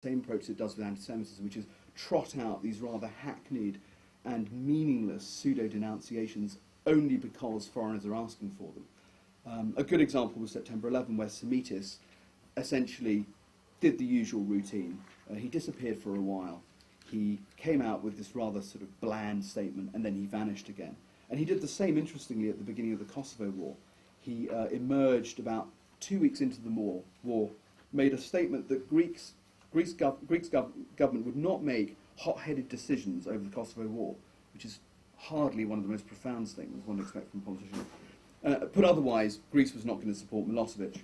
same approach it does with anti-Semitism, which is trot out these rather hackneyed and meaningless pseudo-denunciations only because foreigners are asking for them. A good example was September 11, where Semitis essentially did the usual routine. He disappeared for a while. He came out with this rather sort of bland statement, and then he vanished again. And he did the same, interestingly, at the beginning of the Kosovo War. He emerged about 2 weeks into the war, made a statement that Greece's government would not make hot-headed decisions over the Kosovo War, which is hardly one of the most profound statements one would expect from a politician. Put otherwise, Greece was not going to support Milosevic.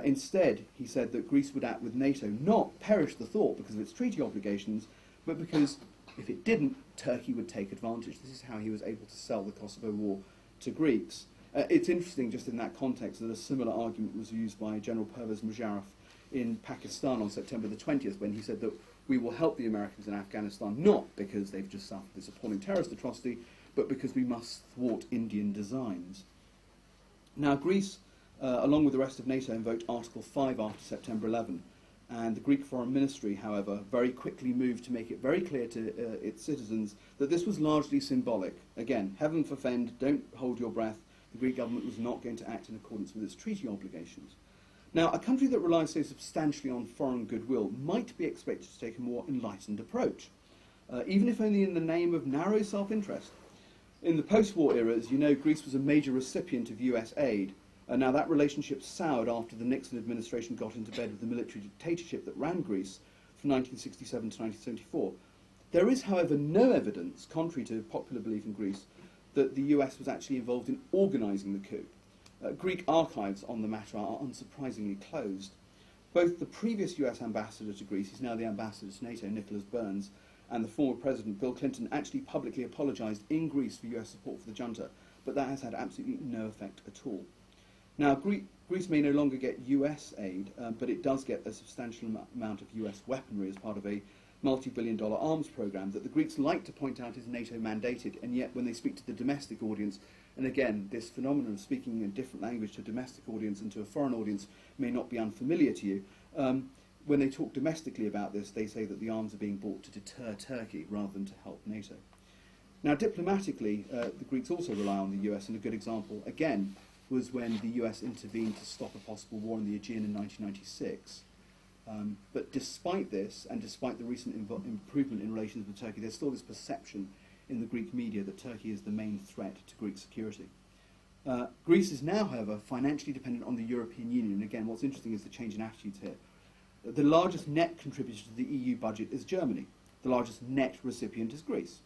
Instead, he said that Greece would act with NATO, not perish the thought because of its treaty obligations, but because if it didn't, Turkey would take advantage. This is how he was able to sell the Kosovo War to Greeks. It's interesting, just in that context, that a similar argument was used by General Pervez Musharraf in Pakistan on September the 20th, when he said that we will help the Americans in Afghanistan, not because they've just suffered this appalling terrorist atrocity, but because we must thwart Indian designs. Now, Greece, along with the rest of NATO, invoked Article 5 after September 11, and the Greek Foreign Ministry, however, very quickly moved to make it very clear to its citizens that this was largely symbolic. Again, heaven forfend, don't hold your breath. The Greek government was not going to act in accordance with its treaty obligations. Now, a country that relies so substantially on foreign goodwill might be expected to take a more enlightened approach, even if only in the name of narrow self-interest. In the post-war era, as you know, Greece was a major recipient of US aid. Now, that relationship soured after the Nixon administration got into bed with the military dictatorship that ran Greece from 1967 to 1974. There is, however, no evidence, contrary to popular belief in Greece, that the US was actually involved in organising the coup. Greek archives on the matter are unsurprisingly closed. Both the previous US ambassador to Greece, he's now the ambassador to NATO, Nicholas Burns, and the former president, Bill Clinton, actually publicly apologised in Greece for US support for the junta, but that has had absolutely no effect at all. Now, Greece may no longer get US aid, but it does get a substantial amount of US weaponry as part of a multi-billion-dollar arms program that the Greeks like to point out is NATO mandated, and yet when they speak to the domestic audience, and again, this phenomenon of speaking a different language to a domestic audience and to a foreign audience may not be unfamiliar to you, when they talk domestically about this, they say that the arms are being bought to deter Turkey rather than to help NATO. Now, diplomatically, the Greeks also rely on the US, and a good example, again, was when the US intervened to stop a possible war in the Aegean in 1996. But despite this, and despite the recent improvement in relations with Turkey, there's still this perception in the Greek media that Turkey is the main threat to Greek security. Greece is now, however, financially dependent on the European Union. And again, what's interesting is the change in attitudes here. The largest net contributor to the EU budget is Germany. The largest net recipient is Greece.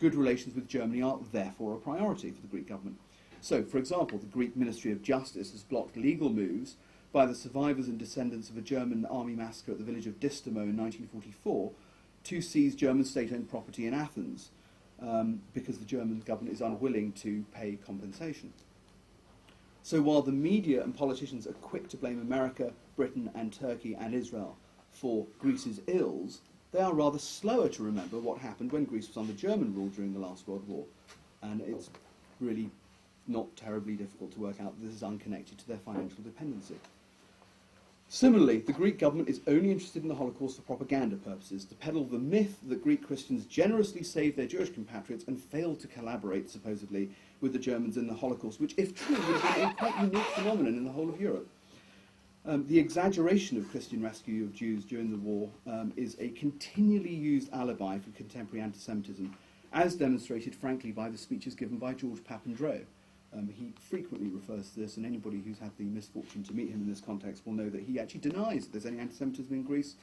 Good relations with Germany are therefore a priority for the Greek government. So, for example, the Greek Ministry of Justice has blocked legal moves by the survivors and descendants of a German army massacre at the village of Distamo in 1944 to seize German state-owned property in Athens because the German government is unwilling to pay compensation. So while the media and politicians are quick to blame America, Britain and Turkey and Israel for Greece's ills, they are rather slower to remember what happened when Greece was under German rule during the last World War. And it's really not terribly difficult to work out that this is unconnected to their financial dependency. Similarly, the Greek government is only interested in the Holocaust for propaganda purposes, to peddle the myth that Greek Christians generously saved their Jewish compatriots and failed to collaborate, supposedly, with the Germans in the Holocaust, which, if true, would have been a quite unique phenomenon in the whole of Europe. The exaggeration of Christian rescue of Jews during the war is a continually used alibi for contemporary anti-Semitism, as demonstrated, frankly, by the speeches given by George Papandreou. He frequently refers to this, and anybody who's had the misfortune to meet him in this context will know that he actually denies that there's any anti-Semitism in Greece.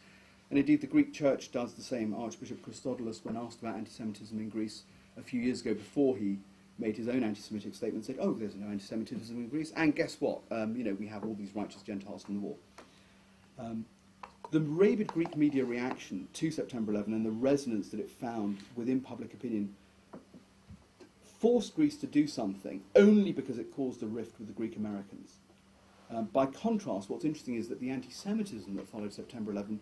And indeed, the Greek Church does the same. Archbishop Christodoulos, when asked about anti-Semitism in Greece a few years ago before he made his own anti-Semitic statement, said, oh, there's no anti-Semitism in Greece. And guess what? We have all these righteous Gentiles from the war. The rabid Greek media reaction to September 11 and the resonance that it found within public opinion forced Greece to do something only because it caused a rift with the Greek Americans. By contrast, what's interesting is that the anti-Semitism that followed September 11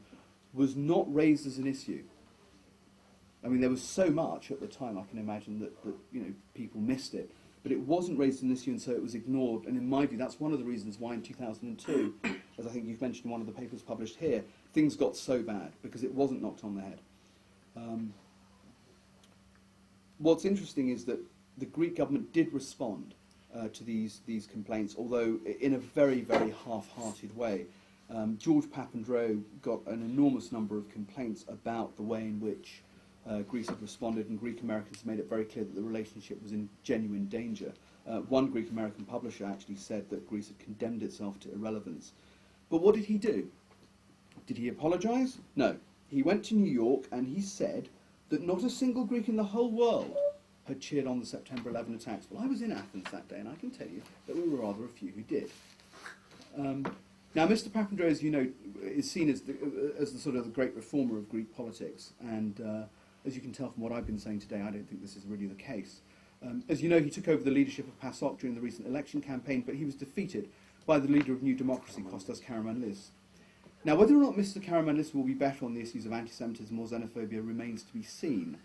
was not raised as an issue. I mean, there was so much at the time, I can imagine that people missed it, but it wasn't raised as an issue, and so it was ignored. And in my view, that's one of the reasons why in 2002 as I think you've mentioned in one of the papers published here, things got so bad because it wasn't knocked on the head. What's interesting is that the Greek government did respond to these complaints, although in a very, very half-hearted way. George Papandreou got an enormous number of complaints about the way in which Greece had responded, and Greek Americans made it very clear that the relationship was in genuine danger. One Greek American publisher actually said that Greece had condemned itself to irrelevance. But what did he do? Did he apologise? No. He went to New York and he said that not a single Greek in the whole world had cheered on the September 11 attacks. Well, I was in Athens that day, and I can tell you that we were rather a few who did. Now, Mr. Papandreou, as you know, is seen as the sort of the great reformer of Greek politics, and as you can tell from what I've been saying today, I don't think this is really the case. As you know, he took over the leadership of PASOK during the recent election campaign, but he was defeated by the leader of New Democracy, Kostas Karamanlis. Now, whether or not Mr. Karamanlis will be better on the issues of anti-Semitism or xenophobia remains to be seen.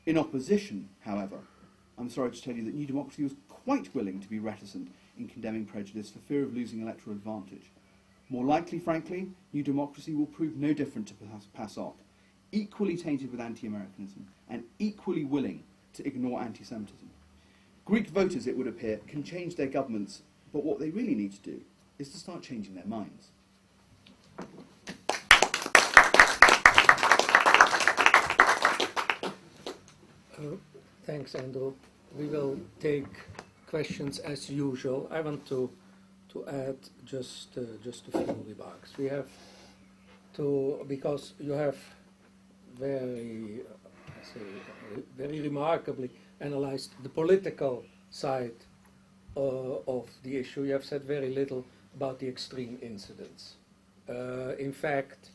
In opposition, however, I'm sorry to tell you that New Democracy was quite willing to be reticent in condemning prejudice for fear of losing electoral advantage. More likely, frankly, New Democracy will prove no different to PASOK, equally tainted with anti-Americanism and equally willing to ignore anti-Semitism. Greek voters, it would appear, can change their governments, but what they really need to do is to start changing their minds. Thanks, Andrew. We will take questions as usual. I want to add just a few remarks. We have to, because you have very remarkably analyzed the political side of the issue. You have said very little about the extreme incidents. In fact,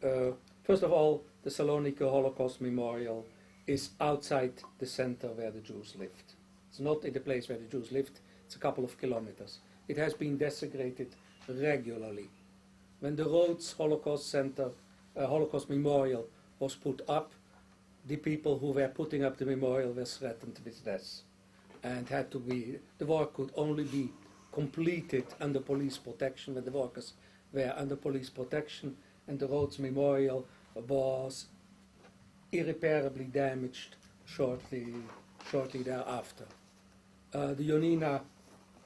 first of all, the Salonika Holocaust Memorial is outside the center where the Jews lived. It's not in the place where the Jews lived, it's a couple of kilometers. It has been desecrated regularly. When the Rhodes Holocaust Memorial was put up, the people who were putting up the memorial were threatened with death and had to be, the work could only be completed under police protection when the workers were under police protection, and the Rhodes Memorial was irreparably damaged shortly thereafter. The Ionina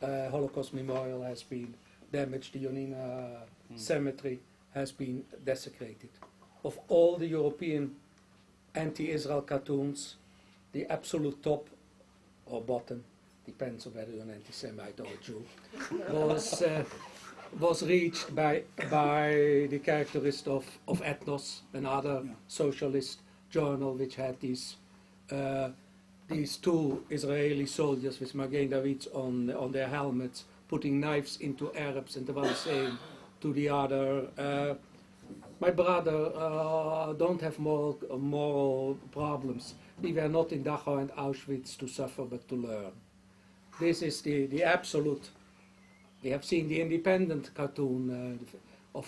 Holocaust Memorial has been damaged. The Ionina cemetery has been desecrated. Of all the European anti-Israel cartoons, the absolute top or bottom, depends on whether you're an anti-Semite or a Jew, was reached by the caricaturist of Ethnos, another socialist journal which had these two Israeli soldiers with Magen David on their helmets, putting knives into Arabs, and the one saying to the other, my brother, don't have moral problems. We were not in Dachau and Auschwitz to suffer but to learn. This is the absolute. We have seen the independent cartoon of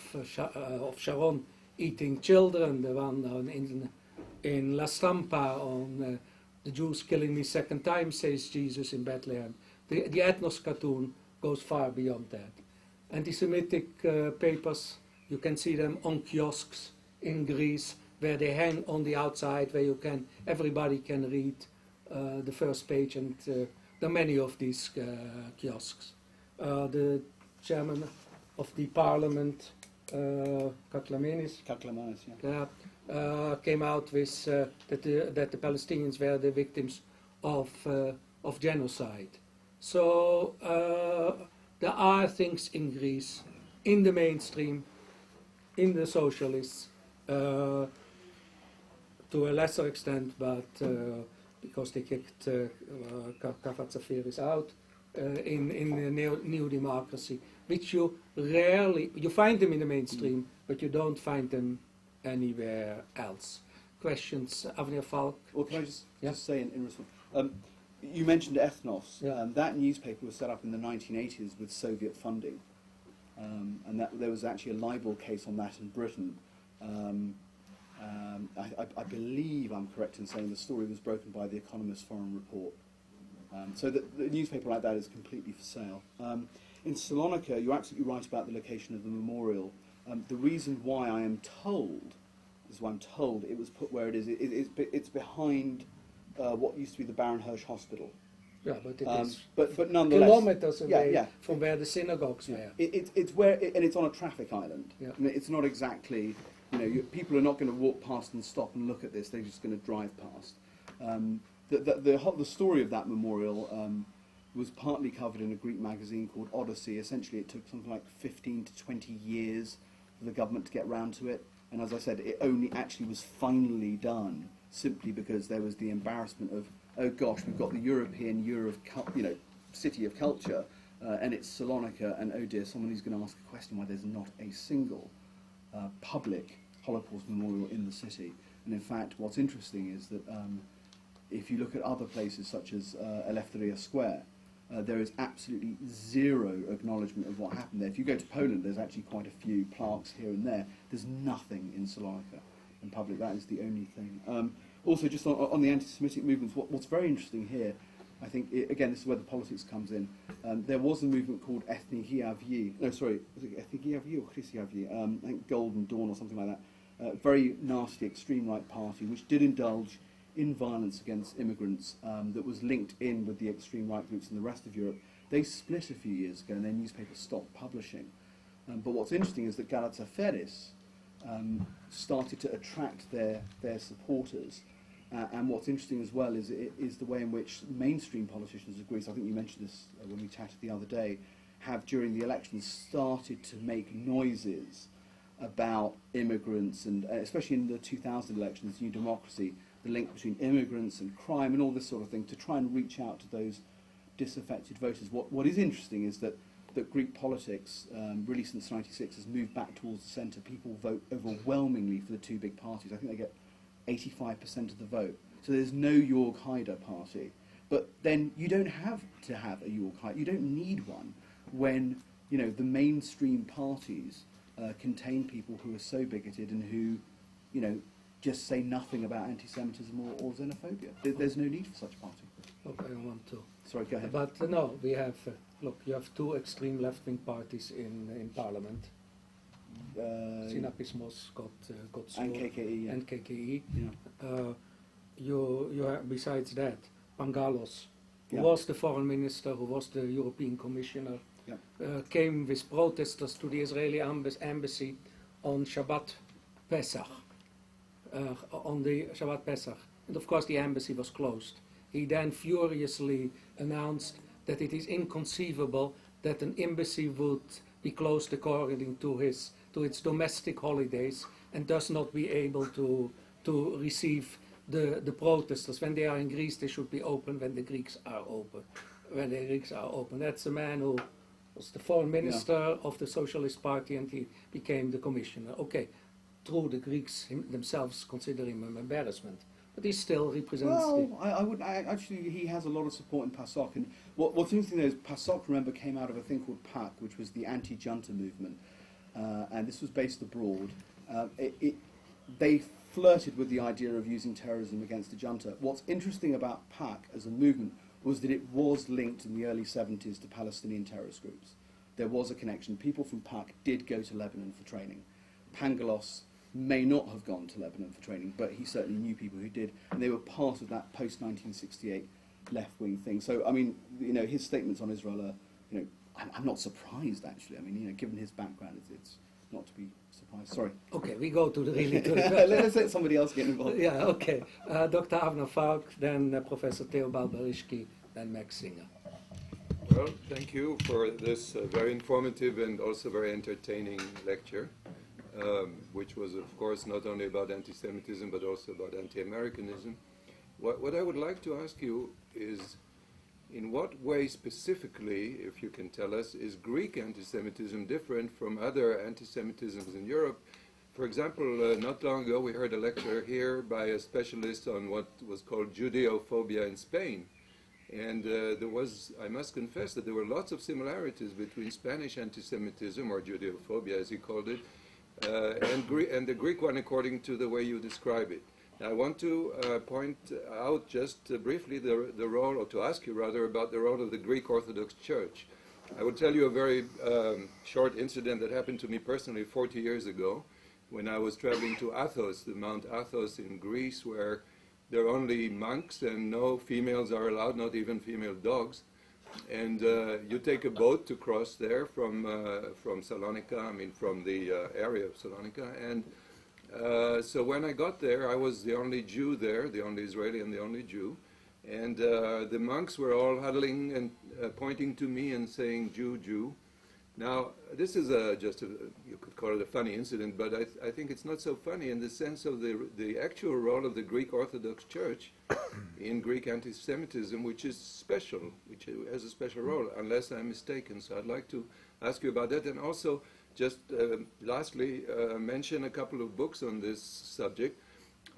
Sharon eating children, the one in La Stampa on the Jews killing me second time, says Jesus in Bethlehem. The Ethnos cartoon goes far beyond that. Anti-Semitic papers, you can see them on kiosks in Greece, where they hang on the outside, where everybody can read the first page, and there are many of these kiosks. The chairman of the parliament, Kaklamanis, came out with that the Palestinians were the victims of genocide. So there are things in Greece, in the mainstream, in the socialists, to a lesser extent, but because they kicked Kafat out in the New Democracy, which you find them in the mainstream, but you don't find them anywhere else. Questions, Avner Falk? Well, can I just say in response? You mentioned Ethnos. Yeah. That newspaper was set up in the 1980s with Soviet funding, and there was actually a libel case on that in Britain. I believe I'm correct in saying the story was broken by the Economist foreign report. So the newspaper like that is completely for sale. In Salonika, you're absolutely right about the location of the memorial. The reason why I am told, is why I'm told it was put where it is. It's behind what used to be the Baron Hirsch Hospital. Yeah, but it is but nonetheless, kilometers away yeah. from where the synagogues were. It's where, and it's on a traffic island. Yeah. I mean, it's not exactly, people are not going to walk past and stop and look at this. They're just going to drive past. The story of that memorial was partly covered in a Greek magazine called Odyssey. Essentially, it took something like 15 to 20 years for the government to get round to it. And as I said, it only actually was finally done simply because there was the embarrassment of, oh gosh, we've got the European city of culture, and it's Salonika, and oh dear, someone who's going to ask a question why there's not a single public Holocaust memorial in the city. And in fact, what's interesting is that if you look at other places such as Eleftheria Square, there is absolutely zero acknowledgement of what happened there. If you go to Poland, there's actually quite a few plaques here and there. There's nothing in Salonika in public. That is the only thing. Also, just on the anti-Semitic movements, what's very interesting here, I think, again, this is where the politics comes in. There was a movement called Ethniki Avyi. No, sorry, was it Ethniki Avyi or Chrissy Avyi? I think Golden Dawn or something like that. Very nasty extreme right party, which did indulge in violence against immigrants that was linked in with the extreme right groups in the rest of Europe. They split a few years ago and their newspaper stopped publishing. But what's interesting is that Galata Feris started to attract their supporters. And what's interesting as well is the way in which mainstream politicians of Greece, I think you mentioned this when we chatted the other day, have during the elections started to make noises about immigrants, and especially in the 2000 elections, New Democracy, the link between immigrants and crime and all this sort of thing, to try and reach out to those disaffected voters. What is interesting is that Greek politics, really since '96, has moved back towards the centre. People vote overwhelmingly for the two big parties. I think they get 85% of the vote. So there's no Jörg Haider party. But then you don't have to have a Jörg Haider. You don't need one when the mainstream parties contain people who are so bigoted and who just say nothing about anti-Semitism or xenophobia. There's no need for such a party. Okay, I want to. Sorry, go ahead. But no, we have, look, you have two extreme left-wing parties in Parliament. Synapismos got and KKE. Yeah. And KKE. Yeah. You have, besides that, Pangalos, who Yeah. was the foreign minister, who was the European commissioner, Yeah. came with protesters to the Israeli embassy on Shabbat Pesach. On the Shabbat Pesach. And of course the embassy was closed. He then furiously announced that it is inconceivable that an embassy would be closed according to its domestic holidays and thus not be able to receive the protesters. When they are in Greece, they should be open when the Greeks are open. When the Greeks are open. That's a man who was the foreign minister of the Socialist Party, and he became the commissioner. Okay, true, the Greeks themselves consider him an embarrassment, but he still represents actually, he has a lot of support in PASOK. And what's interesting though is PASOK, remember, came out of a thing called PAC, which was the anti-Junta movement. And this was based abroad. They flirted with the idea of using terrorism against the junta. What's interesting about PAC as a movement was that it was linked in the early 70s to Palestinian terrorist groups. There was a connection. People from PAC did go to Lebanon for training. Pangalos may not have gone to Lebanon for training, but he certainly knew people who did, and they were part of that post-1968 left-wing thing. So, I mean, his statements on Israel are, I'm not surprised, actually. I mean, given his background, it's not to be surprised. Sorry. Okay, we go to the really good. Let's let somebody else get involved. Yeah, okay. Dr. Avner Falk, then Professor Theo Barbarishki, then Max Singer. Well, thank you for this very informative and also very entertaining lecture, which was, of course, not only about anti-Semitism, but also about anti-Americanism. What I would like to ask you is, in what way specifically, if you can tell us, is Greek anti-Semitism different from other anti-Semitisms in Europe? For example, not long ago we heard a lecture here by a specialist on what was called Judeophobia in Spain. And there was, I must confess, that there were lots of similarities between Spanish anti-Semitism, or Judeophobia as he called it, and the Greek one according to the way you describe it. I want to point out just briefly the role, or to ask you rather, about the role of the Greek Orthodox Church. I will tell you a very short incident that happened to me personally 40 years ago when I was traveling to Athos, the Mount Athos in Greece, where there are only monks and no females are allowed, not even female dogs. And you take a boat to cross there from Salonika, I mean from the area of Salonika. And so when I got there, I was the only Jew there, the only Israeli and the only Jew. And the monks were all huddling and pointing to me and saying, Jew, Jew. Now, this is just you could call it a funny incident, but I think it's not so funny in the sense of the actual role of the Greek Orthodox Church in Greek anti-Semitism, which is special, which has a special role, unless I'm mistaken. So I'd like to ask you about that. And also, just lastly, mention a couple of books on this subject.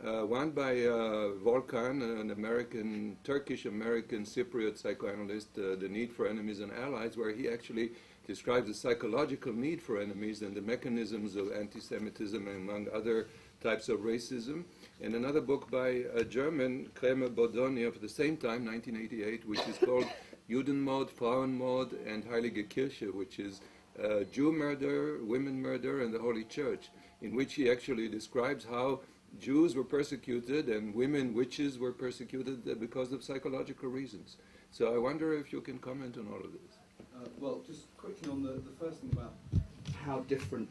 One by Volkan, an American, Turkish-American Cypriot psychoanalyst, The Need for Enemies and Allies, where he actually describes the psychological need for enemies and the mechanisms of anti-Semitism, among other types of racism. And another book by a German, Kremer Bodoni, of the same time, 1988, which is called Judenmord, Frauenmord, and Heilige Kirche, which is Jew murder, women murder, and the Holy Church, in which he actually describes how Jews were persecuted and women, witches, were persecuted because of psychological reasons. So I wonder if you can comment on all of this. Well, just quickly on the first thing about how different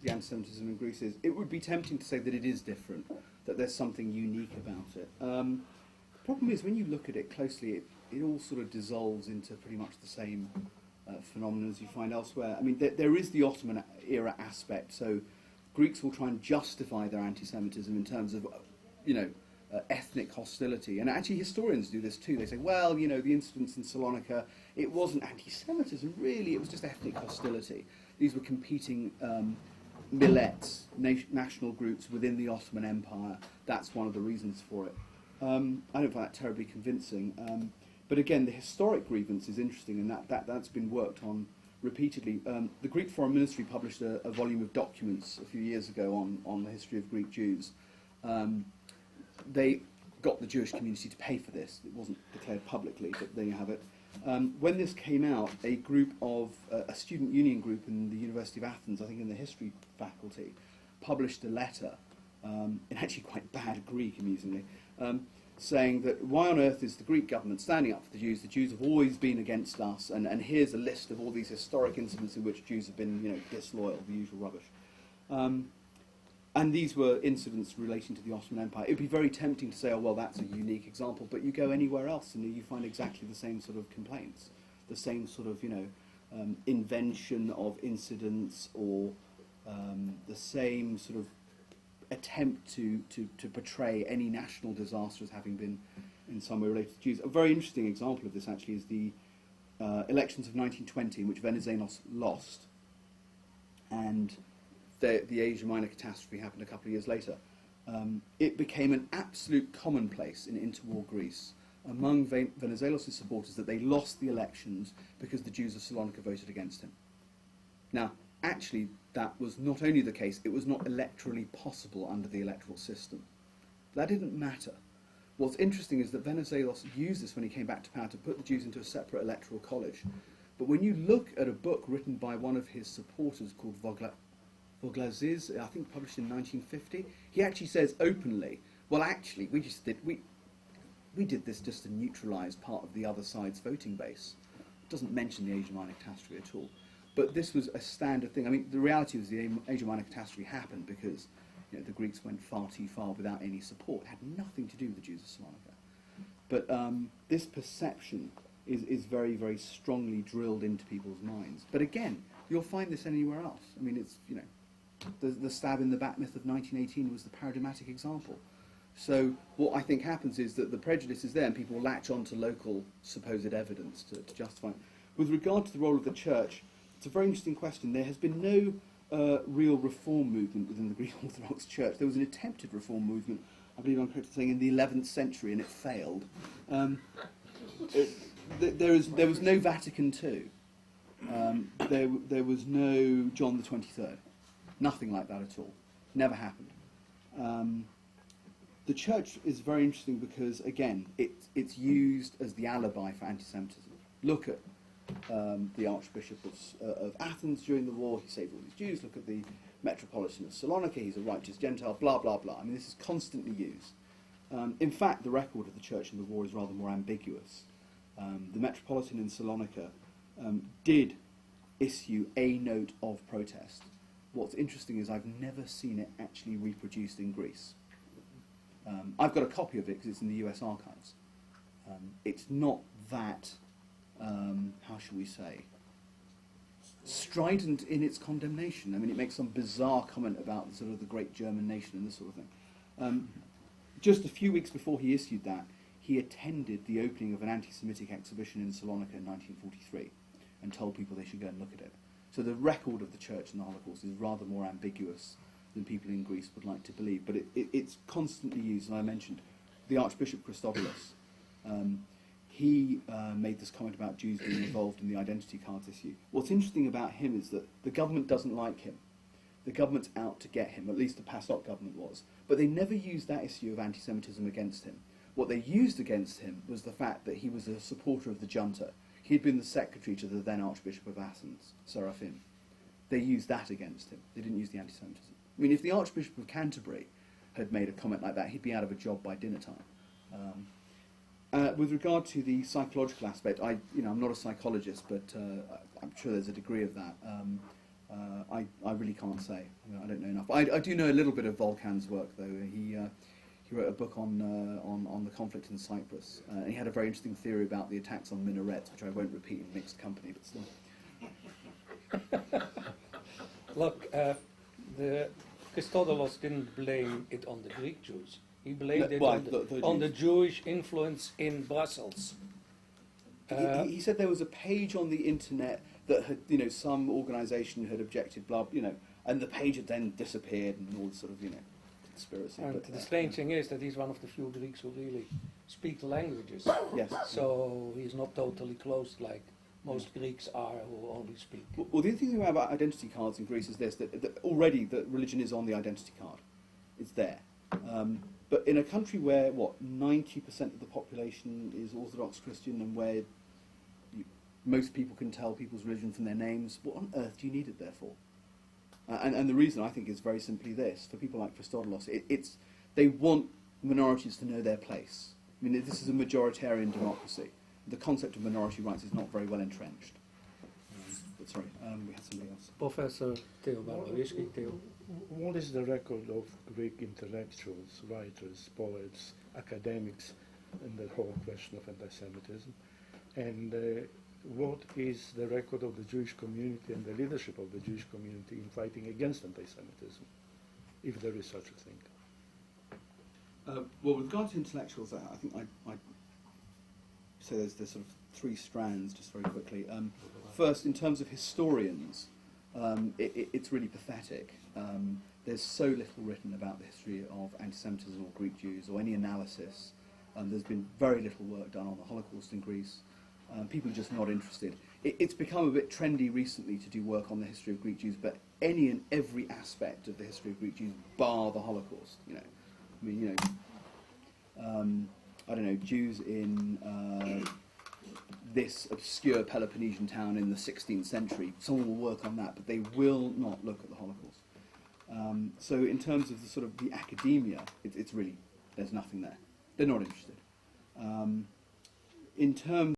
the anti-Semitism in Greece is, it would be tempting to say that it is different, that there's something unique about it. The problem is, when you look at it closely, it all sort of dissolves into pretty much the same phenomena as you find elsewhere. I mean, there is the Ottoman era aspect, so Greeks will try and justify their anti-Semitism in terms of, ethnic hostility. And actually historians do this too. They say, well, the incidents in Salonika, it wasn't anti-Semitism, really, it was just ethnic hostility. These were competing millets, national groups within the Ottoman Empire. That's one of the reasons for it. I don't find that terribly convincing. But again, the historic grievance is interesting, and that's been worked on repeatedly. The Greek Foreign Ministry published a volume of documents a few years ago on the history of Greek Jews. They got the Jewish community to pay for this. It wasn't declared publicly, but there you have it. When this came out, a group of, a student union group in the University of Athens, I think in the history faculty, published a letter, in actually quite bad Greek, amusingly, saying that why on earth is the Greek government standing up for the Jews? The Jews have always been against us, and here's a list of all these historic incidents in which Jews have been, disloyal, the usual rubbish. And these were incidents relating to the Ottoman Empire. It would be very tempting to say, oh, well, that's a unique example, but you go anywhere else and you find exactly the same sort of complaints, the same sort of, invention of incidents, or the same sort of attempt to portray any national disaster as having been in some way related to Jews. A very interesting example of this, actually, is the elections of 1920, in which Venizelos lost, and the Asia Minor catastrophe happened a couple of years later. It became an absolute commonplace in interwar Greece among Venizelos' supporters that they lost the elections because the Jews of Salonika voted against him. Now, actually, that was not only the case, it was not electorally possible under the electoral system. That didn't matter. What's interesting is that Venizelos used this when he came back to power to put the Jews into a separate electoral college. But when you look at a book written by one of his supporters called Voglaziz, I think published in 1950, he actually says openly, well, actually, we did this just to neutralise part of the other side's voting base. It doesn't mention the Asia Minor catastrophe at all. But this was a standard thing. I mean, the reality was the Asia Minor catastrophe happened because the Greeks went far too far without any support. It had nothing to do with the Jews of Salonika. But this perception is very, very strongly drilled into people's minds. But again, you'll find this anywhere else. I mean, it's, the stab in the back myth of 1918 was the paradigmatic example. So what I think happens is that the prejudice is there and people latch on to local supposed evidence to justify it. With regard to the role of the church, it's a very interesting question. There has been no real reform movement within the Greek Orthodox Church. There was an attempted reform movement, I believe I'm correct in saying, in the 11th century, and it failed. There was no Vatican II. There was no John the 23rd. Nothing like that at all. Never happened. The church is very interesting because, again, it's used as the alibi for anti-Semitism. Look at the Archbishop of Athens during the war. He saved all these Jews. Look at the Metropolitan of Salonika. He's a righteous Gentile. Blah, blah, blah. I mean, this is constantly used. In fact, the record of the church in the war is rather more ambiguous. The Metropolitan in Salonika did issue a note of protest. What's interesting is I've never seen it actually reproduced in Greece. I've got a copy of it because it's in the US archives. It's not that, how shall we say, strident in its condemnation. I mean, it makes some bizarre comment about sort of the great German nation and this sort of thing. Just a few weeks before he issued that, he attended the opening of an anti-Semitic exhibition in Salonika in 1943 and told people they should go and look at it. So the record of the church in the Holocaust is rather more ambiguous than people in Greece would like to believe, but it's constantly used. And I mentioned the Archbishop Christopoulos. He made this comment about Jews being involved in the identity cards issue. What's interesting about him is that the government doesn't like him. The government's out to get him, at least the PASOK government was. But they never used that issue of anti-Semitism against him. What they used against him was the fact that he was a supporter of the Junta. He'd been the secretary to the then Archbishop of Athens, Seraphim. They used that against him. They didn't use the anti-Semitism. I mean, if the Archbishop of Canterbury had made a comment like that, he'd be out of a job by dinner time. With regard to the psychological aspect, I'm not a psychologist, but I'm sure there's a degree of that. I really can't say. I don't know enough. I do know a little bit of Volkan's work, though. He wrote a book on the conflict in Cyprus. He had a very interesting theory about the attacks on minarets, which I won't repeat in mixed company, but still. Look, the Christopoulos didn't blame it on the Greek Jews. He blamed it on the Jewish influence in Brussels. He said there was a page on the internet that had, some organisation had objected, and the page had then disappeared and all this sort of, conspiracy. And the strange thing is that he's one of the few Greeks who really speak languages. Yes. So he's not totally closed like most Greeks are who only speak. Well, the thing about identity cards in Greece is this, that already the religion is on the identity card. It's there. But in a country where, 90% of the population is Orthodox Christian and where most people can tell people's religion from their names, what on earth do you need it there for? And the reason, I think, is very simply this. For people like Christopoulos, they want minorities to know their place. I mean, this is a majoritarian democracy. The concept of minority rights is not very well entrenched. But sorry, we had somebody else. Professor Theo Barbarischi. Theo. What is the record of Greek intellectuals, writers, poets, academics in the whole question of anti-Semitism? And what is the record of the Jewish community and the leadership of the Jewish community in fighting against anti-Semitism, if there is such a thing? Well, with regard to intellectuals, I think I'd say there's sort of three strands, just very quickly. First, in terms of historians, it's really pathetic. There's so little written about the history of anti-Semitism or Greek Jews or any analysis. There's been very little work done on the Holocaust in Greece. People are just not interested. It's become a bit trendy recently to do work on the history of Greek Jews, but any and every aspect of the history of Greek Jews, bar the Holocaust. I don't know, Jews in this obscure Peloponnesian town in the 16th century. Someone will work on that, but they will not look at the Holocaust. So in terms of the academia, it's really, there's nothing there. They're not interested. In terms